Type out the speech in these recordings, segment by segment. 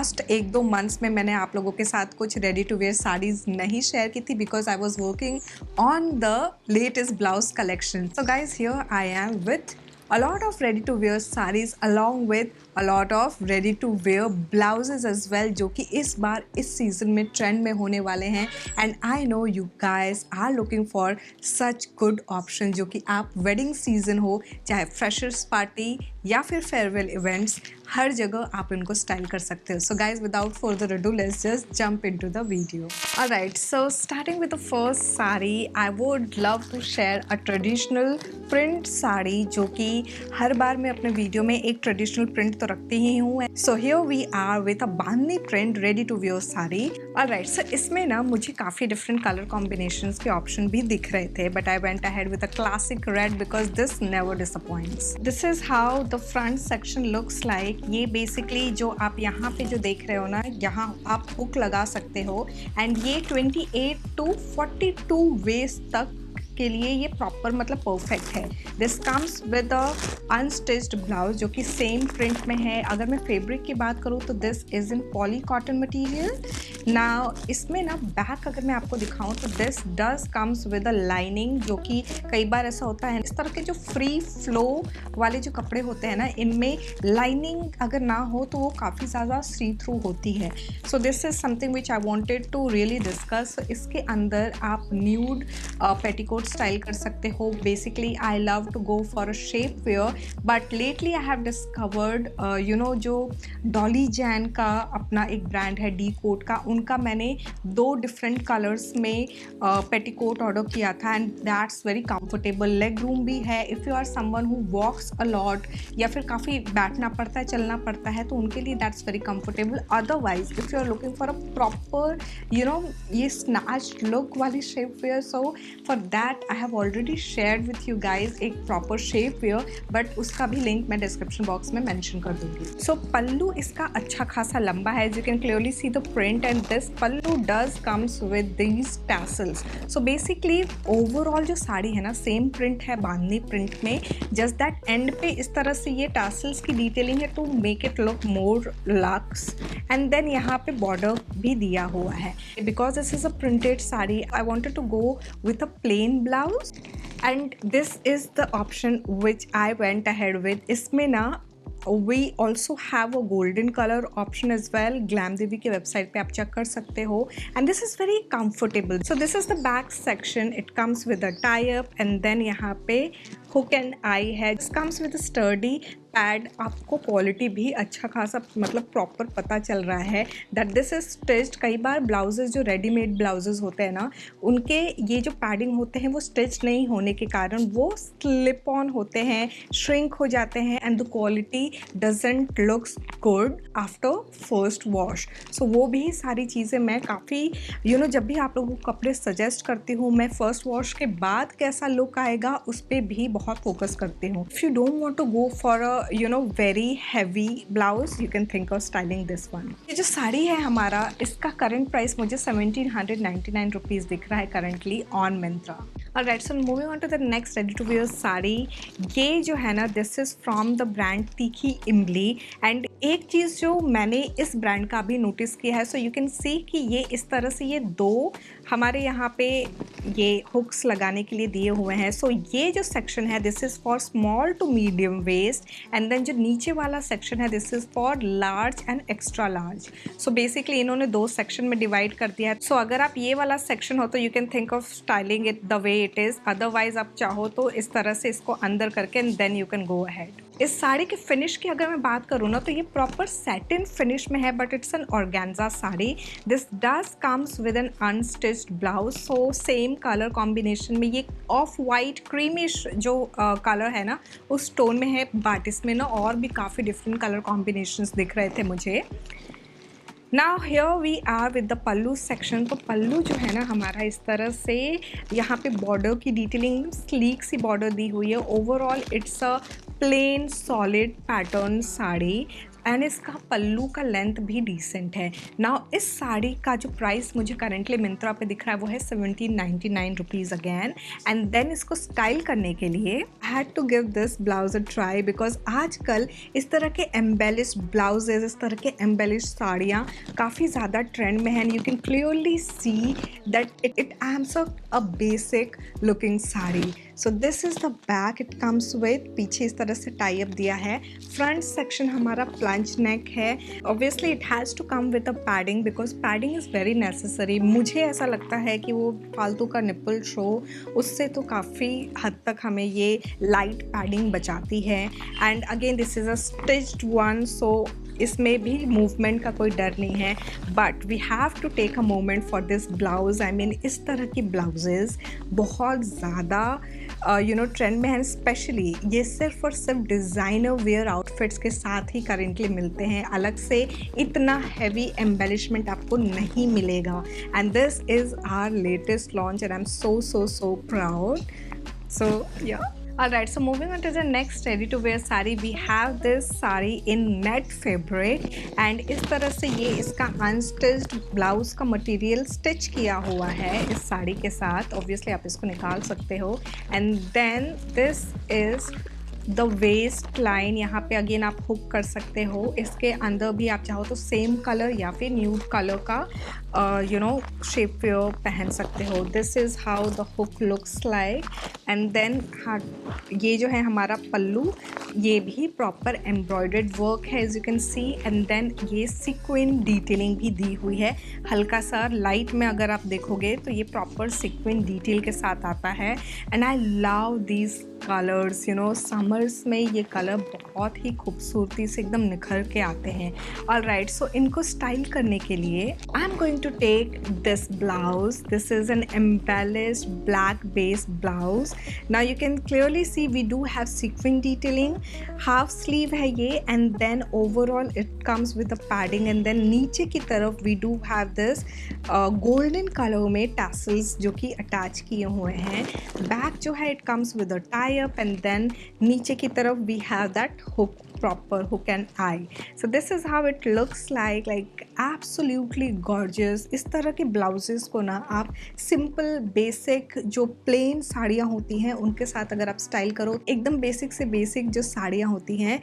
Last 1-2 months में मैंने आप लोगों के साथ कुछ रेडी टू वेयर साड़ीज़ नहीं शेयर की थी because I was working on the latest blouse collection. So guys, here I am with a lot of ready to wear sarees along with a lot of ready to wear blouses as well, जो कि इस बार इस season में trend में होने वाले हैं. And I know you guys are looking for such good option, जो कि आप वेडिंग सीजन हो, चाहे फ्रेशर्स पार्टी या फिर फेयरवेल इवेंट्स, हर जगह आप इनको स्टाइल कर सकते हो. So guys without further ado let's just jump into the video. Alright, so starting with the first sari, I would love to share a traditional print sari, जो कि हर बार मैं अपने वीडियो में एक ट्रेडिशनल प्रिंट तो रखती ही हूँ. So here we are with a bandhani print ready to wear sari. Alright, so इसमें ना मुझे काफ़ी डिफरेंट कलर कॉम्बिनेशंस के ऑप्शन भी दिख रहे थे, but I went ahead with a classic red because this never disappoints. This is how the front section looks like. ये बेसिकली जो आप यहाँ पे जो देख रहे हो ना, यहाँ आप हुक लगा सकते हो एंड ये 28 to 42 वेस्ट तक के लिए ये प्रॉपर मतलब परफेक्ट है. This comes with a unstitched blouse जो कि सेम प्रिंट में है. अगर मैं फैब्रिक की बात करूँ तो this is in poly cotton material. ना इसमें ना बैक अगर मैं आपको दिखाऊँ तो this does comes with a lining, जो कि कई बार ऐसा होता है इस तरह के जो फ्री फ्लो वाले जो कपड़े होते हैं ना, इनमें लाइनिंग अगर ना हो तो वो काफ़ी ज़्यादा सी थ्रू होती है. So this is something which I wanted to really discuss. इसके अंदर आप न्यूड पेटीकोट स्टाइल कर सकते हो. Basically I love to go for a shapewear, but lately I have discovered you know जो डॉली जैन का अपना एक ब्रांड है डी कोट का, उनका मैंने 2 डिफरेंट कलर्स में पेटीकोट ऑर्डर किया था and that's very comfortable. Leg room भी है. If you are someone who walks a lot या फिर काफ़ी बैठना पड़ता है, चलना पड़ता है, तो उनके लिए that's very comfortable. Otherwise if you are looking for a proper you know ये स्नैच्ड लुक वाली shapewear, so for that I have already shared with you guys एक proper shape wear, but उसका भी link मैं description box में mention कर दूंगी. So पल्लू इसका अच्छा खासा लंबा है. You can clearly see the print and this pallu does comes with these tassels. So basically overall जो साड़ी है ना सेम प्रिंट है बांधनी प्रिंट में, just that end पे इस तरह से ये tassels की डिटेलिंग है to make it look more luxe. And then यहाँ पे border भी दिया हुआ है. Because this is a printed sari, I wanted to go with a plain blouse and this is the option which I went ahead with. इसमें ना we also have a golden color option as well. Glam Devi के website पे आप check कर सकते हो and this is very comfortable. So this is the back section. It comes with a tie up and then यहाँ पे hook and eye है. This comes with a sturdy pad. आपको क्वालिटी भी अच्छा खासा मतलब प्रॉपर पता चल रहा है दैट दिस इज स्टिच्ड. कई बार ब्लाउजेज जो रेडीमेड ब्लाउजेज होते हैं ना, उनके ये जो पैडिंग होते हैं वो स्टिच नहीं होने के कारण वो स्लिप ऑन होते हैं, श्रिंक हो जाते हैं and the quality doesn't looks good after first wash. So वो भी सारी चीज़ें मैं काफ़ी यू नो जब भी आप लोगों को कपड़े सजेस्ट करती हूँ, मैं फर्स्ट वॉश के बाद कैसा लुक आएगा उस पर भी बहुत फोकस करती हूँ. If you don't want to go for a you know very heavy blouse, you can think of styling this one. ये जो साड़ी है हमारा, इसका करंट प्राइस मुझे 1799 रुपीज़ दिख रहा है currently on Myntra. Alright, so moving on to the next ready to wear sari. ये जो है ना this is from the brand तीखी इमली एंड एक चीज़ जो मैंने इस ब्रांड का भी नोटिस किया है, सो यू कैन सी कि ये इस तरह से ये 2 हमारे यहाँ पे ये हुक्स लगाने के लिए दिए हुए हैं. सो ये जो सेक्शन है this is for small to medium waist and then जो नीचे वाला सेक्शन है this is for large and extra large. So basically इन्होंने 2 सेक्शन में डिवाइड कर दिया है. सो अगर आप ये वाला सेक्शन हो तो you can think of styling it the way it is. Otherwise आप चाहो तो इस तरह से इसको अंदर करके and then you can go ahead. इस साड़ी के फिनिश की अगर मैं बात करूँ ना तो ये प्रॉपर सैटिन फिनिश में है, but it's an organza saree. This does comes with an unstitched blouse. So same colour combination में ये ऑफ वाइट क्रीमिश जो कलर है ना उस टोन में है, बट इसमें ना और भी काफ़ी डिफरेंट कलर कॉम्बिनेशंस दिख रहे थे मुझे. Now here we are with the pallu section. तो पल्लू जो है ना हमारा इस तरह से यहाँ पे बॉर्डर की डिटेलिंग स्लीक सी बॉर्डर दी हुई है. Overall it's a plane solid pattern sari. And इसका पल्लू का लेंथ भी डिसेंट है। नाउ इस साड़ी का जो प्राइस मुझे करंटली मिंत्रा पे दिख रहा है वो है 1799 रुपीज़ अगेन। एंड देन इसको स्टाइल करने के लिए I had to give this blouse a try because आजकल इस तरह के एम्बेलिश ब्लाउजेज, इस तरह के एम्बेलिश साड़ियाँ काफ़ी ज़्यादा ट्रेंड में हैं। You can clearly see that it aims a basic looking sari. So this is the back it comes with, पीछे इस तरह से टाई अप दिया है। फ्रंट सेक्शन हमारा प्लंज नेक है। Obviously it has to come with a padding because padding is very necessary. मुझे ऐसा लगता है कि वो फालतू का निप्पल शो उससे तो काफ़ी हद तक हमें ये लाइट पैडिंग बचाती है। And again this is a stitched one, so इसमें भी मूवमेंट का कोई डर नहीं है। But we have to take a moment for this blouse. I mean इस तरह की ब्लाउजेज बहुत ज़्यादा ट्रेंड में है। स्पेशली ये सिर्फ और सिर्फ डिज़ाइनर वेयर आउटफिट्स के साथ ही करेंटली मिलते हैं। अलग से इतना हैवी एम्बेलिशमेंट आपको नहीं मिलेगा। And this is our latest launch and I am so proud. So yeah. Alright, so moving on to the next ready to wear saree, we have this saree in net fabric and इस तरह से ये इसका unstitched blouse का material stitch किया हुआ है इस साड़ी के साथ। ऑब्वियसली आप इसको निकाल सकते हो। And then this is the waistline, यहाँ पे अगेन आप हुक कर सकते हो। इसके अंदर भी आप चाहो तो सेम कलर या फिर न्यूड कलर का शेप वेयर पहन सकते हो। This is how the hook looks like. And then हाँ, ये जो है हमारा पल्लू, ये भी प्रॉपर एम्ब्रॉयडर्ड वर्क है as you can see. And then ये सीक्वेंट डिटेलिंग भी दी हुई है। हल्का सा लाइट में अगर आप देखोगे तो ये प्रॉपर सीक्वेंट डिटेल के साथ आता है। And I love these colours, summers में ये कलर बहुत ही खूबसूरती से एकदम निखर के आते हैं। ऑलराइट, सो इनको स्टाइल करने के लिए I am going to take this blouse. This is an embellished black based blouse. Now you can clearly see we do have sequin detailing. Half sleeve है ये and then overall it comes with a padding. And then नीचे की तरफ we do have this golden colour में tassels जो कि attach किए हुए हैं। बैक जो है it comes with a tie up and then नीचे की तरफ we have that hook, proper hook and eye. So this is how it looks like absolutely gorgeous. इस तरह के ब्लाउजेस को ना आप सिंपल बेसिक जो प्लेन साड़ियाँ होती हैं उनके साथ अगर आप स्टाइल करो, एकदम बेसिक से बेसिक जो साड़ियाँ होती हैं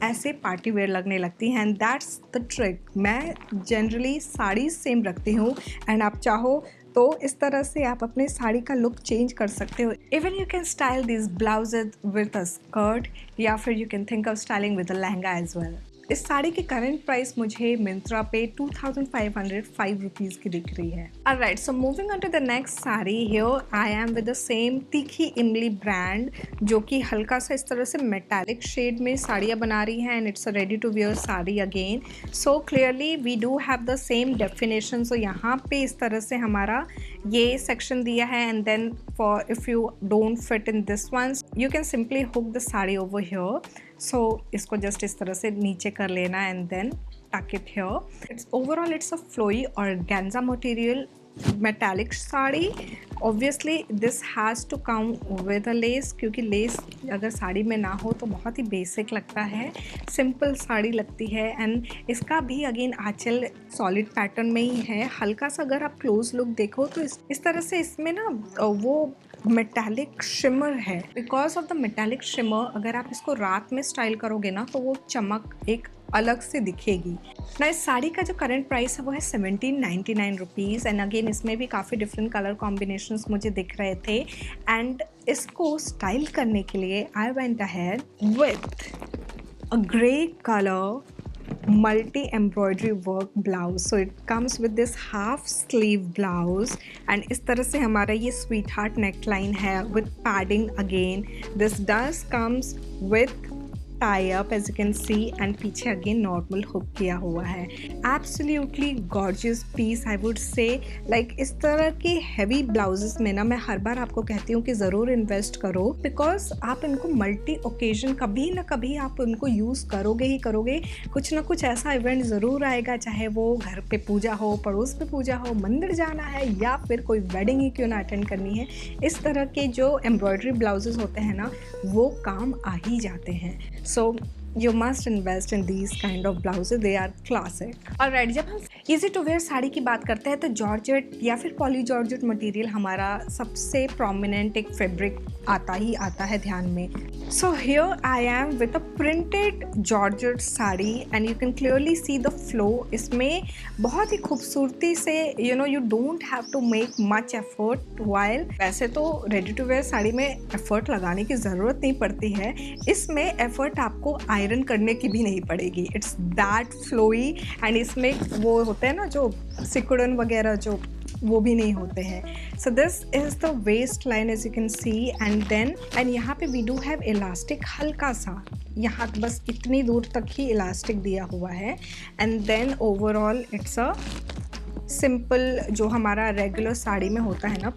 ऐसे पार्टी वेयर लगने लगती हैं। And that's the trick. मैं जनरली साड़ी सेम रखती हूँ एंड आप चाहो तो इस तरह से आप अपने साड़ी का लुक चेंज कर सकते हो। Even you can style this blouses with a skirt या फिर you can think of styling with a lehenga as well. इस साड़ी की करंट प्राइस मुझे मिंत्रा पे 2505 रुपीज़ की दिख रही है। Alright, so moving on to the next sari, here I am with the same Teekhi Imli brand जो कि हल्का सा इस तरह से मेटालिक शेड में साड़ियाँ बना रही हैं and it's a ready to wear sari again. So clearly we do have the same definition. So यहाँ पे इस तरह से हमारा ये सेक्शन दिया है and then for if you don't fit in this one you can simply hook the sari over here. So इसको जस्ट इस तरह से नीचे कर लेना and then tuck it here. It's overall it's a flowy organza material metallic sari. Obviously this has to come with a lace, क्योंकि lace अगर साड़ी में ना हो तो बहुत ही बेसिक लगता है, सिंपल साड़ी लगती है। एंड इसका भी अगेन आंचल सॉलिड पैटर्न में ही है। हल्का सा अगर आप क्लोज लुक देखो तो इस तरह से इसमें ना वो मेटालिक शिमर है। Because of the metallic shimmer अगर आप इसको रात में स्टाइल करोगे ना तो वो चमक एक अलग से दिखेगी ना। इस साड़ी का जो करंट प्राइस है वो है 1799 रुपीज़। एंड अगेन इसमें भी काफ़ी डिफरेंट कलर कॉम्बिनेशंस मुझे दिख रहे थे। एंड इसको स्टाइल करने के लिए आई went ahead with a grey colour multi embroidery work blouse. So it comes with this half sleeve blouse and इस तरह से हमारा ये sweetheart neckline है with padding again. This does comes with tie up as you can see and पीछे again normal hook किया हुआ है। Absolutely gorgeous piece I would say. Like इस तरह के heavy blouses में ना मैं हर बार आपको कहती हूँ कि ज़रूर invest करो because आप इनको multi occasion कभी ना कभी आप उनको यूज़ करोगे ही करोगे। कुछ ना कुछ ऐसा इवेंट ज़रूर आएगा, चाहे वो घर पे पूजा हो, पड़ोस पे पूजा हो, मंदिर जाना है या फिर कोई वेडिंग ही क्यों ना अटेंड करनी है। इस तरह के जो एम्ब्रॉयडरी ब्लाउजेस होते हैं ना वो काम आ ही जाते हैं। So you must invest in these kind of blouses, they are classic. Alright, जब हम easy to wear साड़ी की बात करते हैं तो जॉर्जेट या फिर पॉली जॉर्जेट मटेरियल हमारा सबसे प्रोमिनेंट एक फैब्रिक आता ही आता है ध्यान में. So here I am with a printed georgette sari and you can clearly see the flow. इसमें बहुत ही खूबसूरती से you don't have to make much effort while वैसे तो रेडी टू वेयर साड़ी में एफर्ट लगाने की ज़रूरत नहीं पड़ती है, इसमें एफर्ट आपको आयरन करने की भी नहीं पड़ेगी. इट्स दैट फ्लोई एंड इसमें वो होते हैं ना जो सिकुड़न वगैरह जो वो भी नहीं होते हैं. So this is the waistline as you can see and यहाँ पे वी डू हैव इलास्टिक हल्का सा, यहाँ बस इतनी दूर तक ही इलास्टिक दिया हुआ है. And then overall it's a simple जो हमारा रेगुलर साड़ी में होता है ना,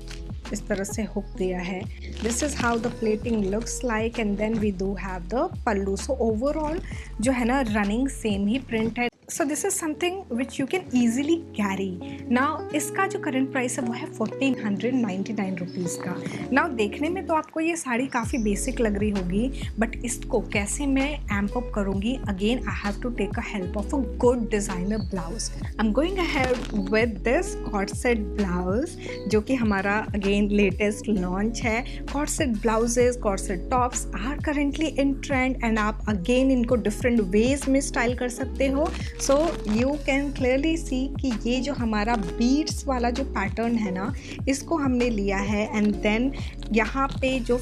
इस तरह से हुक दिया है. This is how the pleating looks like and then we do have the pallu. So overall जो है ना रनिंग सेम ही प्रिंट है. So this is something which you can easily carry. Now इसका जो करंट प्राइस है वो है 1499 रुपीज़ का. नाउ देखने में तो आपको ये साड़ी काफ़ी बेसिक लग रही होगी, बट इसको कैसे मैं एम्प अप करूँगी, again I have to take a help of a good designer blouse. I am going ahead with this corset blouse जो कि हमारा अगेन लेटेस्ट लॉन्च है. Corset blouses, corset tops are currently in trend and आप again इनको different ways में style कर सकते हो. So you can clearly see कि ये जो हमारा बीड्स वाला जो पैटर्न है ना, इसको हमने लिया है एंड देन यहाँ पे जो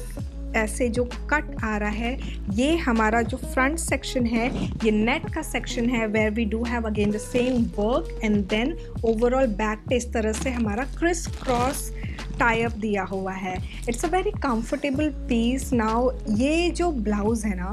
ऐसे जो कट आ रहा है, ये हमारा जो फ्रंट सेक्शन है ये नेट का सेक्शन है where we do have again the same work and then overall back पे इस तरह से हमारा क्रिस क्रॉस टाई अप दिया हुआ है. It's a very comfortable piece. Now ये जो ब्लाउज़ है ना,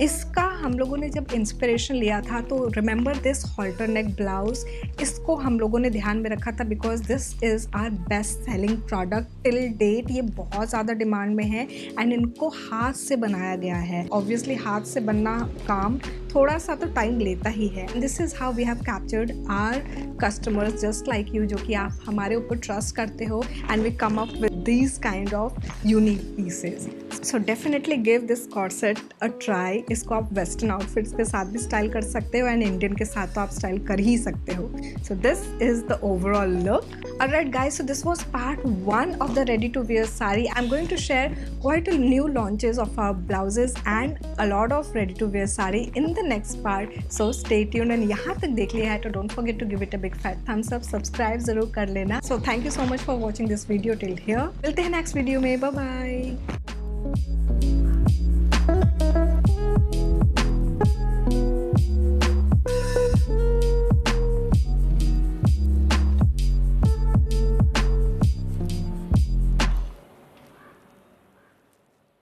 इसका हम लोगों ने जब इंस्पिरेशन लिया था तो remember this halter neck blouse, इसको हम लोगों ने ध्यान में रखा था because this is our best selling product till date. ये बहुत ज़्यादा डिमांड में है एंड इनको हाथ से बनाया गया है. ऑब्वियसली हाथ से बनना काम थोड़ा सा तो टाइम लेता ही है. This is how we have captured our customers just like you, जो कि आप हमारे ऊपर ट्रस्ट करते हो and we come up with these kind of unique pieces. So definitely give this corset a try. इसको आप western outfits के साथ भी स्टाइल कर सकते हो एंड इंडियन के साथ तो आप स्टाइल कर ही सकते हो. So this is the overall look. Alright guys, so this was part 1 of the ready to wear sari. I'm going to share quite a new launches of our blouses and a lot of ready to wear sari in the next part. So stay tuned and यहाँ तक देख लिया है तो don't forget to give it a big fat thumbs up. Subscribe ज़रूर कर लेना. So thank you so much for watching this video till here. मिलते हैं नेक्स्ट वीडियो में. Bye bye.